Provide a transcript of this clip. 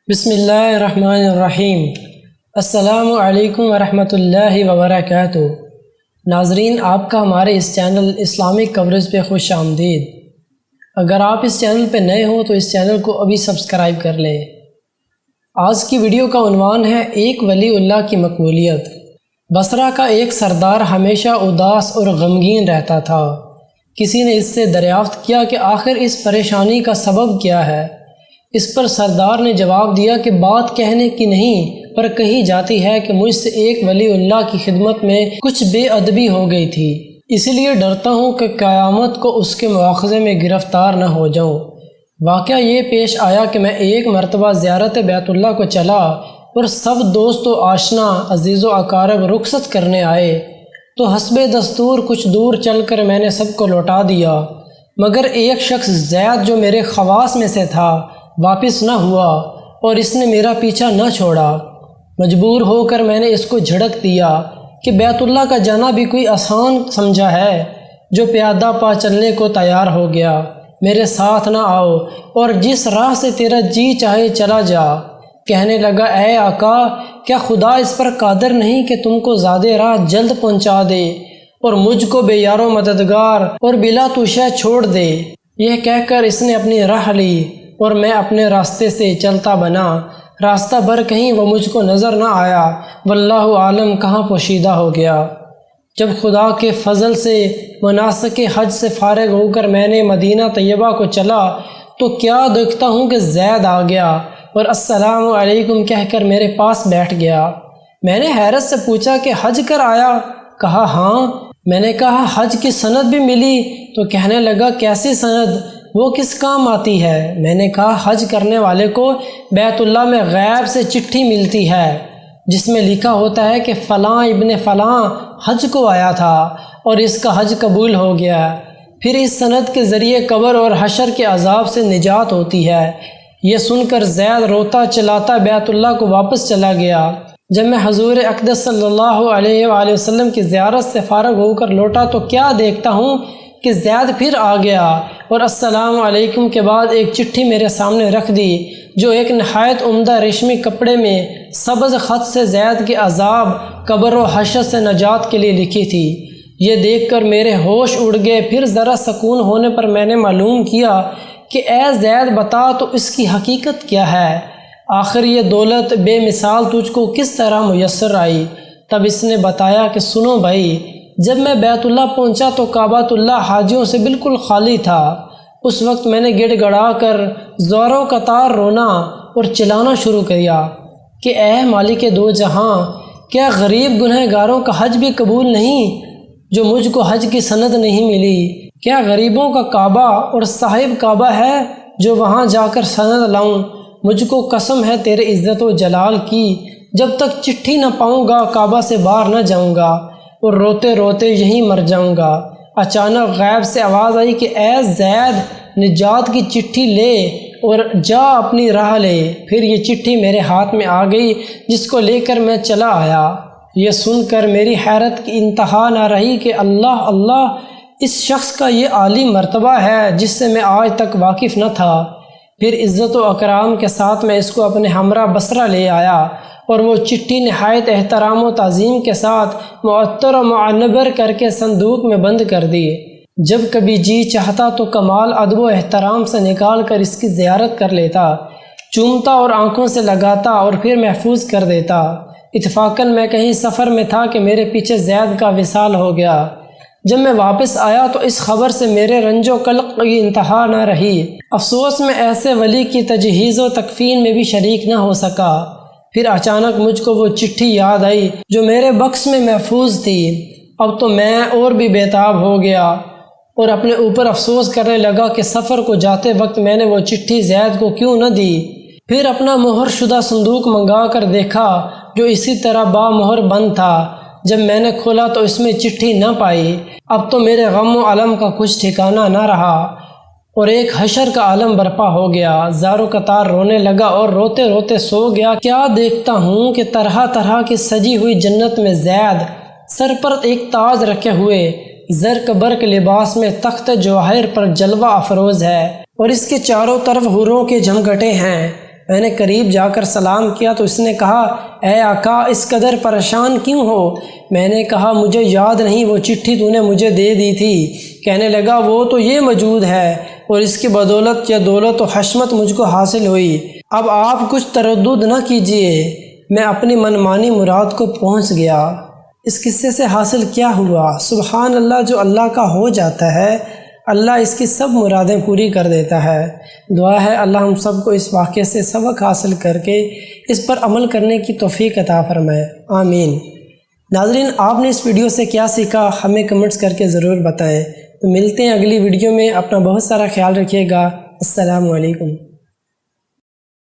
بسم اللہ الرحمن الرحیم۔ السلام علیکم ورحمۃ اللہ وبرکاتہ۔ ناظرین، آپ کا ہمارے اس چینل اسلامک کوریج پہ خوش آمدید۔ اگر آپ اس چینل پہ نئے ہوں تو اس چینل کو ابھی سبسکرائب کر لیں۔ آج کی ویڈیو کا عنوان ہے ایک ولی اللہ کی مقبولیت۔ بصرہ کا ایک سردار ہمیشہ اداس اور غمگین رہتا تھا۔ کسی نے اس سے دریافت کیا کہ آخر اس پریشانی کا سبب کیا ہے؟ اس پر سردار نے جواب دیا کہ بات کہنے کی نہیں، پر کہی جاتی ہے کہ مجھ سے ایک ولی اللہ کی خدمت میں کچھ بے ادبی ہو گئی تھی، اس لیے ڈرتا ہوں کہ قیامت کو اس کے مواخذے میں گرفتار نہ ہو جاؤں۔ واقعہ یہ پیش آیا کہ میں ایک مرتبہ زیارت بیت اللہ کو چلا اور سب دوست و آشنا، عزیز و اقارب رخصت کرنے آئے، تو حسب دستور کچھ دور چل کر میں نے سب کو لوٹا دیا، مگر ایک شخص زید جو میرے خواص میں سے تھا واپس نہ ہوا اور اس نے میرا پیچھا نہ چھوڑا۔ مجبور ہو کر میں نے اس کو جھڑک دیا کہ بیت اللہ کا جانا بھی کوئی آسان سمجھا ہے؟ جو پیادہ پا چلنے کو تیار ہو گیا، میرے ساتھ نہ آؤ اور جس راہ سے تیرا جی چاہے چلا جا۔ کہنے لگا، اے آقا، کیا خدا اس پر قادر نہیں کہ تم کو زیادہ راہ جلد پہنچا دے اور مجھ کو بے یار و مددگار اور بلا توشہ چھوڑ دے؟ یہ کہہ کر اس نے اپنی راہ لی اور میں اپنے راستے سے چلتا بنا۔ راستہ بھر کہیں وہ مجھ کو نظر نہ آیا، واللہ عالم کہاں پوشیدہ ہو گیا۔ جب خدا کے فضل سے مناسک حج سے فارغ ہو کر میں نے مدینہ طیبہ کو چلا تو کیا دیکھتا ہوں کہ زید آ گیا اور السلام علیکم کہہ کر میرے پاس بیٹھ گیا۔ میں نے حیرت سے پوچھا کہ حج کر آیا؟ کہا ہاں۔ میں نے کہا حج کی سند بھی ملی؟ تو کہنے لگا، کیسی سند؟ وہ کس کام آتی ہے؟ میں نے کہا، حج کرنے والے کو بیت اللہ میں غیب سے چٹھی ملتی ہے جس میں لکھا ہوتا ہے کہ فلاں ابن فلاں حج کو آیا تھا اور اس کا حج قبول ہو گیا۔ پھر اس سند کے ذریعے قبر اور حشر کے عذاب سے نجات ہوتی ہے۔ یہ سن کر زید روتا چلاتا بیت اللہ کو واپس چلا گیا۔ جب میں حضور اقدس صلی اللہ علیہ وآلہ وسلم کی زیارت سے فارغ ہو کر لوٹا تو کیا دیکھتا ہوں کہ زید پھر آ گیا اور السلام علیکم کے بعد ایک چٹھی میرے سامنے رکھ دی جو ایک نہایت عمدہ ریشمی کپڑے میں سبز خط سے زید کے عذاب، قبر و حشر سے نجات کے لیے لکھی تھی۔ یہ دیکھ کر میرے ہوش اڑ گئے۔ پھر ذرا سکون ہونے پر میں نے معلوم کیا کہ اے زید، بتا تو اس کی حقیقت کیا ہے؟ آخر یہ دولت بے مثال تجھ کو کس طرح میسر آئی؟ تب اس نے بتایا کہ سنو بھائی، جب میں بیت اللہ پہنچا تو کعبۃ اللہ حاجیوں سے بالکل خالی تھا۔ اس وقت میں نے گڑ گڑا کر زور و قطار رونا اور چلانا شروع کیا کہ اے مالک دو جہاں، کیا غریب گنہ گاروں کا حج بھی قبول نہیں جو مجھ کو حج کی سند نہیں ملی؟ کیا غریبوں کا کعبہ اور صاحب کعبہ ہے جو وہاں جا کر سند لاؤں؟ مجھ کو قسم ہے تیرے عزت و جلال کی، جب تک چٹھی نہ پاؤں گا کعبہ سے باہر نہ جاؤں گا اور روتے روتے یہیں مر جاؤں گا۔ اچانک غیب سے آواز آئی کہ اے زید، نجات کی چٹھی لے اور جا اپنی راہ لے۔ پھر یہ چٹھی میرے ہاتھ میں آ گئی جس کو لے کر میں چلا آیا۔ یہ سن کر میری حیرت کی انتہا نہ رہی کہ اللہ اللہ، اس شخص کا یہ عالی مرتبہ ہے جس سے میں آج تک واقف نہ تھا۔ پھر عزت و اکرام کے ساتھ میں اس کو اپنے ہمراہ بصرہ لے آیا اور وہ چٹھی نہایت احترام و تعظیم کے ساتھ معطر و معنبر کر کے صندوق میں بند کر دی۔ جب کبھی جی چاہتا تو کمال ادب و احترام سے نکال کر اس کی زیارت کر لیتا، چومتا اور آنکھوں سے لگاتا اور پھر محفوظ کر دیتا۔ اتفاقاً میں کہیں سفر میں تھا کہ میرے پیچھے زید کا وصال ہو گیا۔ جب میں واپس آیا تو اس خبر سے میرے رنج و قلق کی انتہا نہ رہی۔ افسوس میں ایسے ولی کی تجہیز و تکفین میں بھی شریک نہ ہو سکا۔ پھر اچانک مجھ کو وہ چٹھی یاد آئی جو میرے بکس میں محفوظ تھی۔ اب تو میں اور بھی بےتاب ہو گیا اور اپنے اوپر افسوس کرنے لگا کہ سفر کو جاتے وقت میں نے وہ چٹھی زید کو کیوں نہ دی۔ پھر اپنا مہر شدہ صندوق منگا کر دیکھا جو اسی طرح با مہر بند تھا۔ جب میں نے کھولا تو اس میں چٹھی نہ پائی۔ اب تو میرے غم و علم کا کچھ ٹھکانہ نہ رہا اور ایک حشر کا عالم برپا ہو گیا۔ زار و قطار رونے لگا اور روتے روتے سو گیا۔ کیا دیکھتا ہوں کہ طرح طرح کی سجی ہوئی جنت میں زید سر پر ایک تاج رکھے ہوئے زرق برق لباس میں تخت جواہر پر جلوہ افروز ہے اور اس کے چاروں طرف حوروں کے جمگھٹے ہیں۔ میں نے قریب جا کر سلام کیا تو اس نے کہا اے آقا اس قدر پریشان کیوں ہو؟ میں نے کہا مجھے یاد نہیں وہ چٹھی تو نے مجھے دے دی تھی۔ کہنے لگا وہ تو یہ موجود ہے اور اس کی بدولت یا دولت و حشمت مجھ کو حاصل ہوئی۔ اب آپ کچھ تردد نہ کیجئے، میں اپنی منمانی مراد کو پہنچ گیا۔ اس قصے سے حاصل کیا ہوا؟ سبحان اللہ، جو اللہ کا ہو جاتا ہے اللہ اس کی سب مرادیں پوری کر دیتا ہے۔ دعا ہے اللہ ہم سب کو اس واقعے سے سبق حاصل کر کے اس پر عمل کرنے کی توفیق عطا فرمائے، آمین۔ ناظرین، آپ نے اس ویڈیو سے کیا سیکھا ہمیں کمنٹس کر کے ضرور بتائیں۔ تو ملتے ہیں اگلی ویڈیو میں، اپنا بہت سارا خیال رکھیے گا۔ السلام علیکم۔